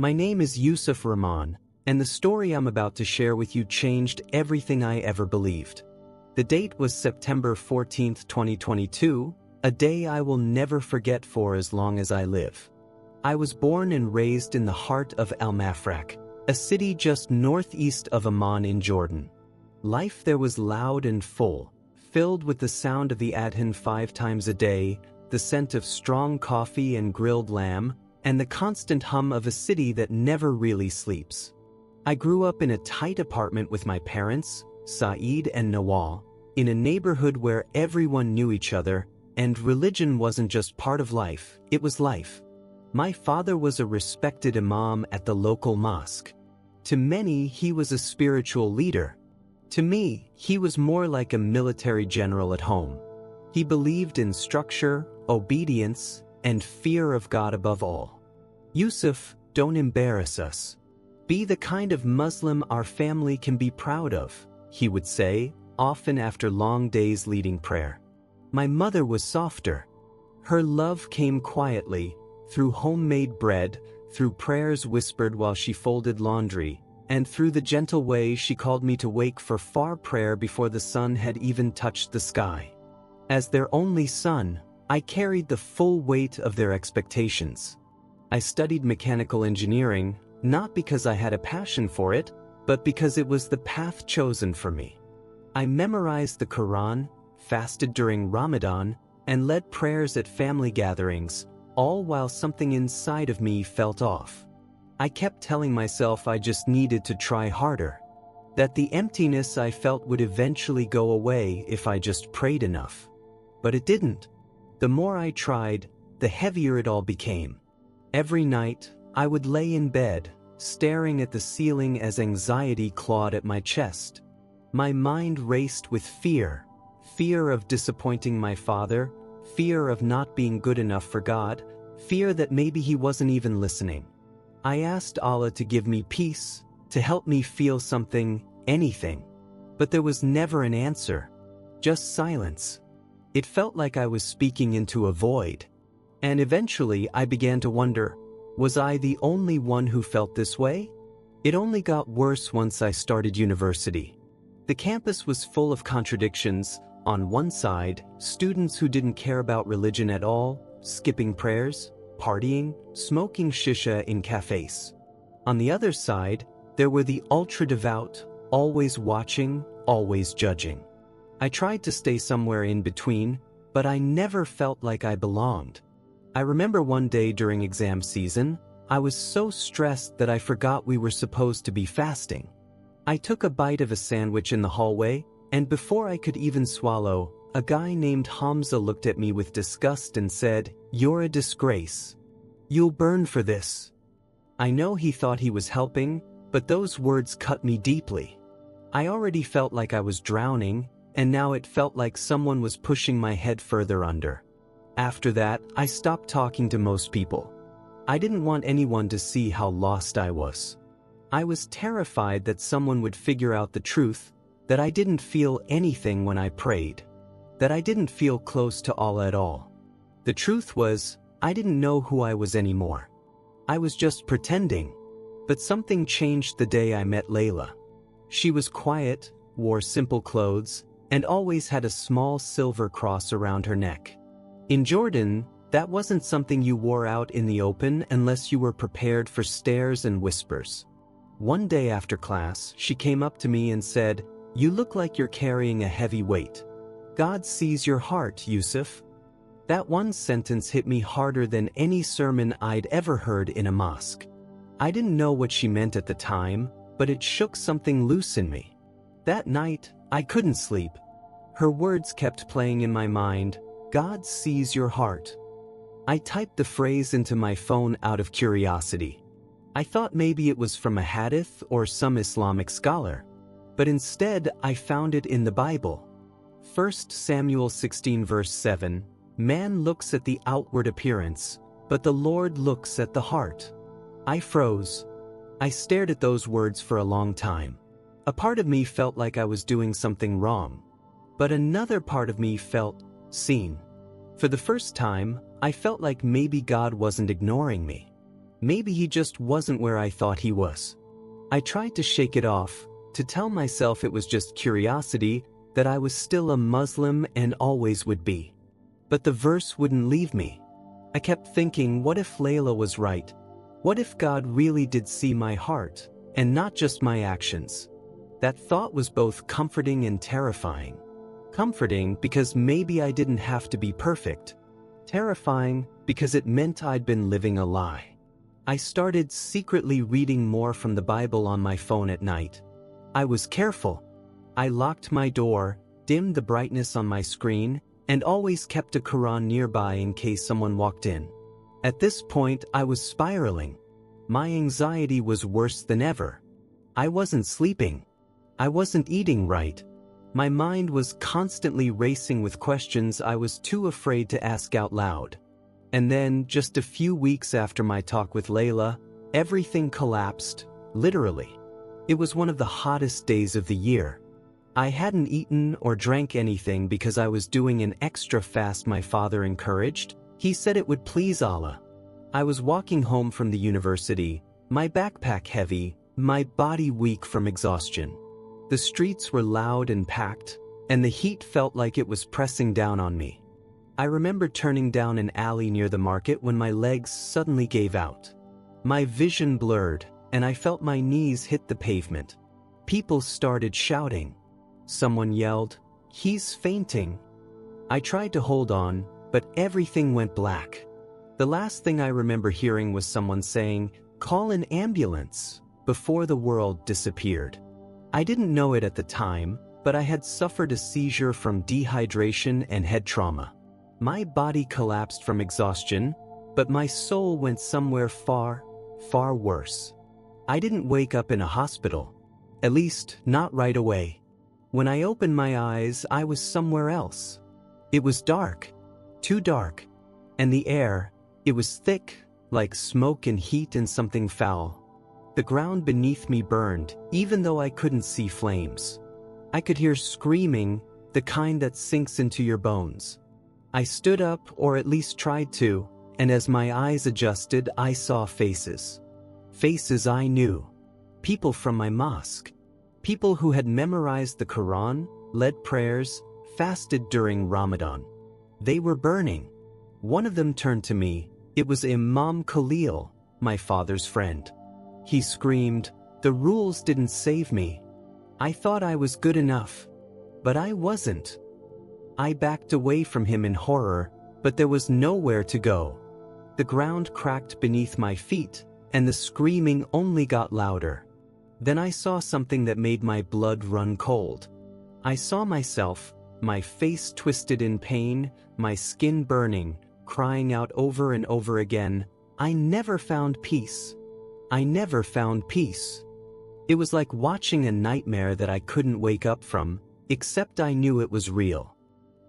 My name is Yusuf Rahman, and the story I'm about to share with you changed everything I ever believed. The date was September 14, 2022, a day I will never forget for as long as I live. I was born and raised in the heart of Al-Mafraq, a city just northeast of Amman in Jordan. Life there was loud and full, filled with the sound of the adhan 5 times a day, the scent of strong coffee and grilled lamb, and the constant hum of a city that never really sleeps. I grew up in a tight apartment with my parents, Saeed and Nawal, in a neighborhood where everyone knew each other, and religion wasn't just part of life, it was life. My father was a respected Imam at the local mosque. To many, he was a spiritual leader. To me, he was more like a military general at home. He believed in structure, obedience, and fear of God above all. Yusuf, don't embarrass us. Be the kind of Muslim our family can be proud of, he would say, often after long days leading prayer. My mother was softer. Her love came quietly, through homemade bread, through prayers whispered while she folded laundry, and through the gentle way she called me to wake for far prayer before the sun had even touched the sky. As their only son, I carried the full weight of their expectations. I studied mechanical engineering, not because I had a passion for it, but because it was the path chosen for me. I memorized the Quran, fasted during Ramadan, and led prayers at family gatherings, all while something inside of me felt off. I kept telling myself I just needed to try harder, that the emptiness I felt would eventually go away if I just prayed enough. But it didn't. The more I tried, the heavier it all became. Every night, I would lay in bed, staring at the ceiling as anxiety clawed at my chest. My mind raced with fear of disappointing my father, fear of not being good enough for God, fear that maybe he wasn't even listening. I asked Allah to give me peace, to help me feel something, anything. But there was never an answer, just silence. It felt like I was speaking into a void. And eventually I began to wonder, was I the only one who felt this way? It only got worse once I started university. The campus was full of contradictions. On one side, students who didn't care about religion at all, skipping prayers, partying, smoking shisha in cafes. On the other side, there were the ultra-devout, always watching, always judging. I tried to stay somewhere in between, but I never felt like I belonged. I remember one day during exam season, I was so stressed that I forgot we were supposed to be fasting. I took a bite of a sandwich in the hallway, and before I could even swallow, a guy named Hamza looked at me with disgust and said, "You're a disgrace. You'll burn for this." I know he thought he was helping, but those words cut me deeply. I already felt like I was drowning, and now it felt like someone was pushing my head further under. After that, I stopped talking to most people. I didn't want anyone to see how lost I was. I was terrified that someone would figure out the truth, that I didn't feel anything when I prayed, that I didn't feel close to Allah at all. The truth was, I didn't know who I was anymore. I was just pretending. But something changed the day I met Layla. She was quiet, wore simple clothes, and always had a small silver cross around her neck. In Jordan, that wasn't something you wore out in the open unless you were prepared for stares and whispers. One day after class, she came up to me and said, "You look like you're carrying a heavy weight. God sees your heart, Yusuf." That one sentence hit me harder than any sermon I'd ever heard in a mosque. I didn't know what she meant at the time, but it shook something loose in me. That night, I couldn't sleep. Her words kept playing in my mind, "God sees your heart." I typed the phrase into my phone out of curiosity. I thought maybe it was from a hadith or some Islamic scholar. But instead, I found it in the Bible. 1 Samuel 16 verse 7, "Man looks at the outward appearance, but the Lord looks at the heart." I froze. I stared at those words for a long time. A part of me felt like I was doing something wrong. But another part of me felt seen. For the first time, I felt like maybe God wasn't ignoring me. Maybe he just wasn't where I thought he was. I tried to shake it off, to tell myself it was just curiosity, that I was still a Muslim and always would be. But the verse wouldn't leave me. I kept thinking, what if Layla was right? What if God really did see my heart, and not just my actions? That thought was both comforting and terrifying. Comforting because maybe I didn't have to be perfect. Terrifying because it meant I'd been living a lie. I started secretly reading more from the Bible on my phone at night. I was careful. I locked my door, dimmed the brightness on my screen, and always kept a Quran nearby in case someone walked in. At this point, I was spiraling. My anxiety was worse than ever. I wasn't sleeping. I wasn't eating right. My mind was constantly racing with questions I was too afraid to ask out loud. And then, just a few weeks after my talk with Layla, everything collapsed, literally. It was one of the hottest days of the year. I hadn't eaten or drank anything because I was doing an extra fast my father encouraged. He said it would please Allah. I was walking home from the university, my backpack heavy, my body weak from exhaustion. The streets were loud and packed, and the heat felt like it was pressing down on me. I remember turning down an alley near the market when my legs suddenly gave out. My vision blurred, and I felt my knees hit the pavement. People started shouting. Someone yelled, "He's fainting." I tried to hold on, but everything went black. The last thing I remember hearing was someone saying, "Call an ambulance," before the world disappeared. I didn't know it at the time, but I had suffered a seizure from dehydration and head trauma. My body collapsed from exhaustion, but my soul went somewhere far, far worse. I didn't wake up in a hospital, at least not right away. When I opened my eyes, I was somewhere else. It was dark, too dark, and the air, it was thick, like smoke and heat and something foul. The ground beneath me burned, even though I couldn't see flames. I could hear screaming, the kind that sinks into your bones. I stood up, or at least tried to, and as my eyes adjusted, I saw faces. Faces I knew. People from my mosque. People who had memorized the Quran, led prayers, fasted during Ramadan. They were burning. One of them turned to me. It was Imam Khalil, my father's friend. He screamed, "The rules didn't save me. I thought I was good enough." But I wasn't. I backed away from him in horror, but there was nowhere to go. The ground cracked beneath my feet, and the screaming only got louder. Then I saw something that made my blood run cold. I saw myself, my face twisted in pain, my skin burning, crying out over and over again, "I never found peace. I never found peace." It was like watching a nightmare that I couldn't wake up from, except I knew it was real.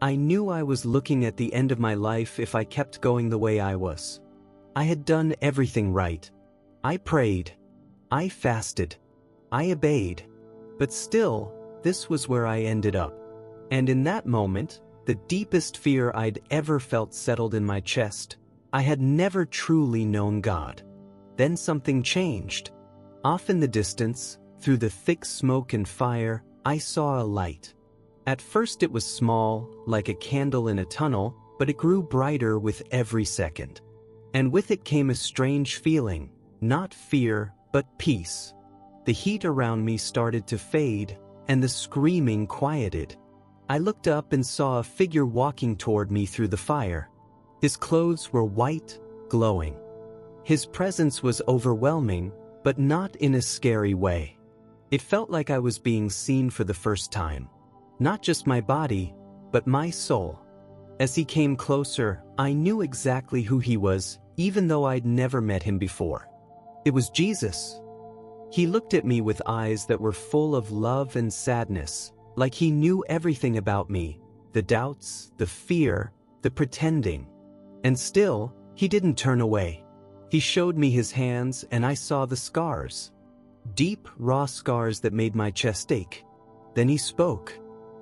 I knew I was looking at the end of my life if I kept going the way I was. I had done everything right. I prayed. I fasted. I obeyed. But still, this was where I ended up. And in that moment, the deepest fear I'd ever felt settled in my chest. I had never truly known God. Then something changed. Off in the distance, through the thick smoke and fire, I saw a light. At first it was small, like a candle in a tunnel, but it grew brighter with every second. And with it came a strange feeling, not fear, but peace. The heat around me started to fade, and the screaming quieted. I looked up and saw a figure walking toward me through the fire. His clothes were white, glowing. His presence was overwhelming, but not in a scary way. It felt like I was being seen for the first time. Not just my body, but my soul. As he came closer, I knew exactly who he was, even though I'd never met him before. It was Jesus. He looked at me with eyes that were full of love and sadness, like he knew everything about me, the doubts, the fear, the pretending. And still, he didn't turn away. He showed me his hands, and I saw the scars. Deep, raw scars that made my chest ache. Then he spoke.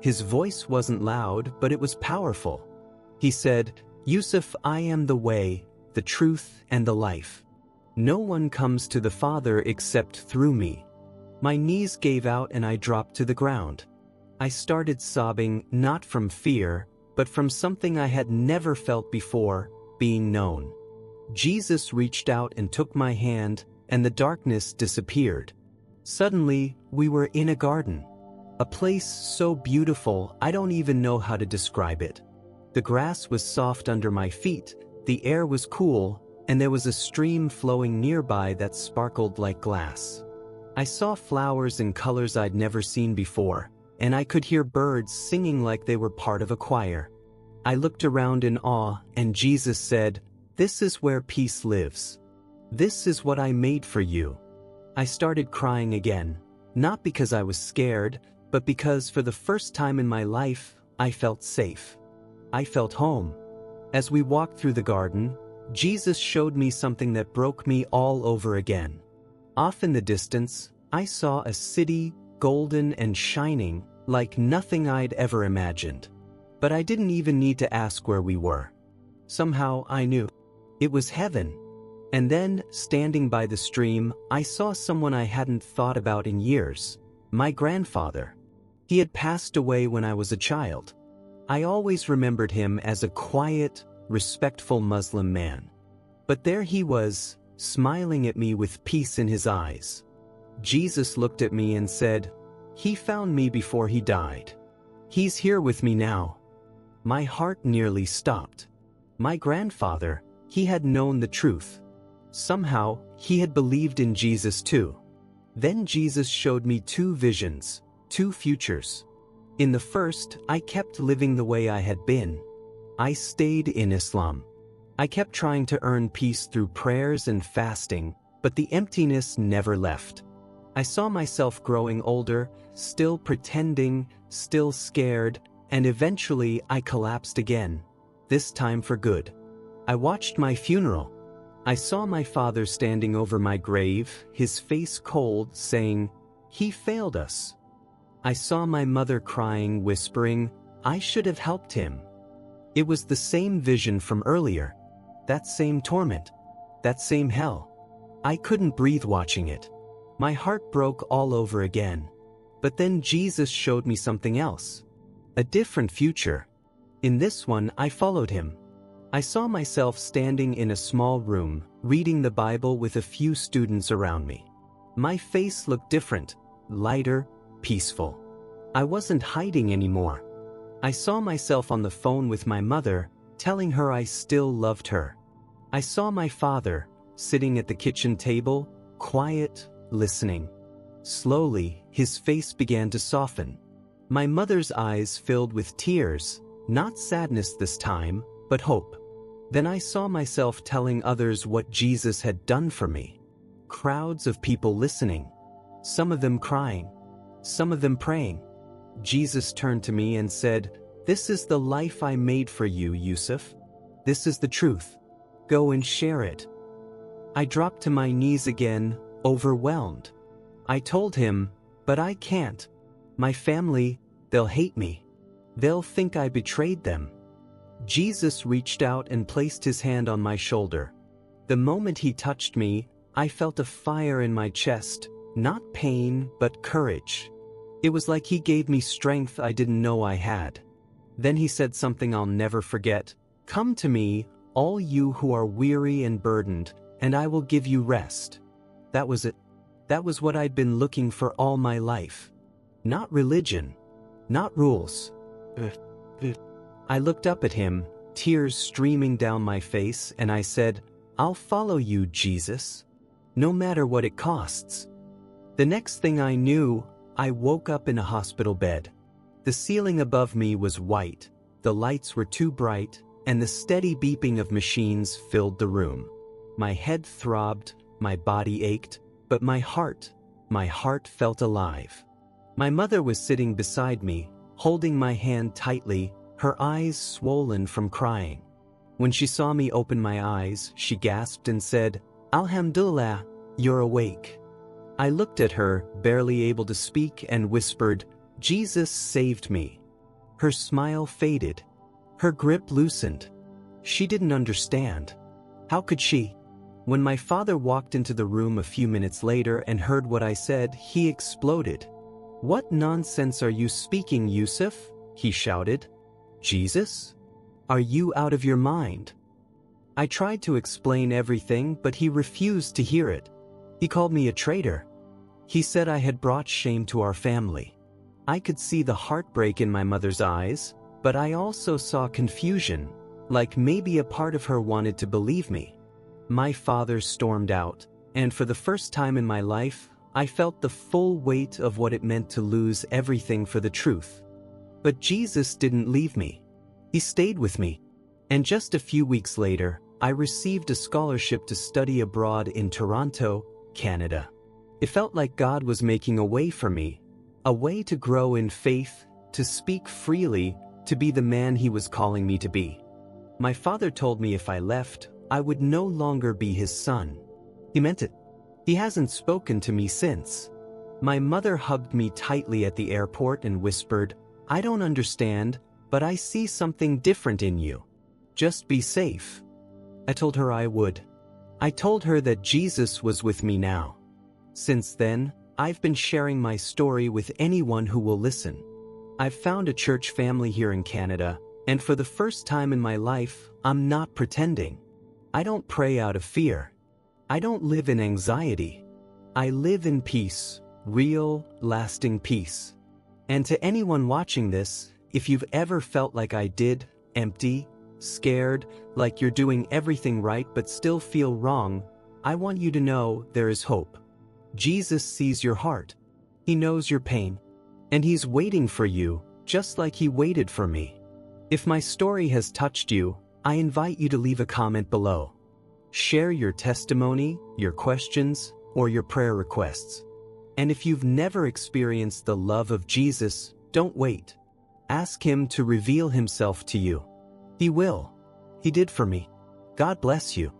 His voice wasn't loud, but it was powerful. He said, "Yusuf, I am the way, the truth, and the life. No one comes to the Father except through me. My knees gave out and I dropped to the ground. I started sobbing, not from fear, but from something I had never felt before, being known. Jesus reached out and took my hand, and the darkness disappeared. Suddenly, we were in a garden. A place so beautiful, I don't even know how to describe it. The grass was soft under my feet, the air was cool, and there was a stream flowing nearby that sparkled like glass. I saw flowers in colors I'd never seen before, and I could hear birds singing like they were part of a choir. I looked around in awe, and Jesus said, "This is where peace lives. This is what I made for you." I started crying again, not because I was scared, but because for the first time in my life, I felt safe. I felt home. As we walked through the garden, Jesus showed me something that broke me all over again. Off in the distance, I saw a city, golden and shining, like nothing I'd ever imagined. But I didn't even need to ask where we were. Somehow I knew. It was heaven. And then, standing by the stream, I saw someone I hadn't thought about in years. My grandfather. He had passed away when I was a child. I always remembered him as a quiet, respectful Muslim man. But there he was, smiling at me with peace in his eyes. Jesus looked at me and said, "He found me before he died. He's here with me now." My heart nearly stopped. My grandfather, he had known the truth. Somehow, he had believed in Jesus too. Then Jesus showed me two visions, two futures. In the first, I kept living the way I had been. I stayed in Islam. I kept trying to earn peace through prayers and fasting, but the emptiness never left. I saw myself growing older, still pretending, still scared, and eventually I collapsed again, this time for good. I watched my funeral. I saw my father standing over my grave, his face cold, saying, "He failed us." I saw my mother crying, whispering, "I should have helped him." It was the same vision from earlier. That same torment. That same hell. I couldn't breathe watching it. My heart broke all over again. But then Jesus showed me something else. A different future. In this one, I followed him. I saw myself standing in a small room, reading the Bible with a few students around me. My face looked different, lighter, peaceful. I wasn't hiding anymore. I saw myself on the phone with my mother, telling her I still loved her. I saw my father, sitting at the kitchen table, quiet, listening. Slowly, his face began to soften. My mother's eyes filled with tears, not sadness this time, but hope. Then I saw myself telling others what Jesus had done for me. Crowds of people listening. Some of them crying. Some of them praying. Jesus turned to me and said, "This is the life I made for you, Yusuf. This is the truth. Go and share it." I dropped to my knees again, overwhelmed. I told him, "But I can't. My family, they'll hate me. They'll think I betrayed them." Jesus reached out and placed his hand on my shoulder. The moment he touched me, I felt a fire in my chest, not pain, but courage. It was like he gave me strength I didn't know I had. Then he said something I'll never forget. "Come to me, all you who are weary and burdened, and I will give you rest." That was it. That was what I'd been looking for all my life. Not religion. Not rules. I looked up at him, tears streaming down my face, and I said, "I'll follow you, Jesus. No matter what it costs." The next thing I knew, I woke up in a hospital bed. The ceiling above me was white, the lights were too bright, and the steady beeping of machines filled the room. My head throbbed, my body ached, but my heart felt alive. My mother was sitting beside me, holding my hand tightly, her eyes swollen from crying. When she saw me open my eyes, she gasped and said, "Alhamdulillah, you're awake." I looked at her, barely able to speak, and whispered, "Jesus saved me." Her smile faded. Her grip loosened. She didn't understand. How could she? When my father walked into the room a few minutes later and heard what I said, he exploded. "What nonsense are you speaking, Yusuf?" he shouted. "Jesus? Are you out of your mind?" I tried to explain everything, but he refused to hear it. He called me a traitor. He said I had brought shame to our family. I could see the heartbreak in my mother's eyes, but I also saw confusion, like maybe a part of her wanted to believe me. My father stormed out, and for the first time in my life, I felt the full weight of what it meant to lose everything for the truth. But Jesus didn't leave me. He stayed with me. And just a few weeks later, I received a scholarship to study abroad in Toronto, Canada. It felt like God was making a way for me, a way to grow in faith, to speak freely, to be the man He was calling me to be. My father told me if I left, I would no longer be his son. He meant it. He hasn't spoken to me since. My mother hugged me tightly at the airport and whispered, "I don't understand, but I see something different in you. Just be safe." I told her I would. I told her that Jesus was with me now. Since then, I've been sharing my story with anyone who will listen. I've found a church family here in Canada, and for the first time in my life, I'm not pretending. I don't pray out of fear. I don't live in anxiety. I live in peace, real, lasting peace. And to anyone watching this, if you've ever felt like I did, empty, scared, like you're doing everything right but still feel wrong, I want you to know there is hope. Jesus sees your heart. He knows your pain. And He's waiting for you, just like He waited for me. If my story has touched you, I invite you to leave a comment below. Share your testimony, your questions, or your prayer requests. And if you've never experienced the love of Jesus, don't wait. Ask Him to reveal Himself to you. He will. He did for me. God bless you.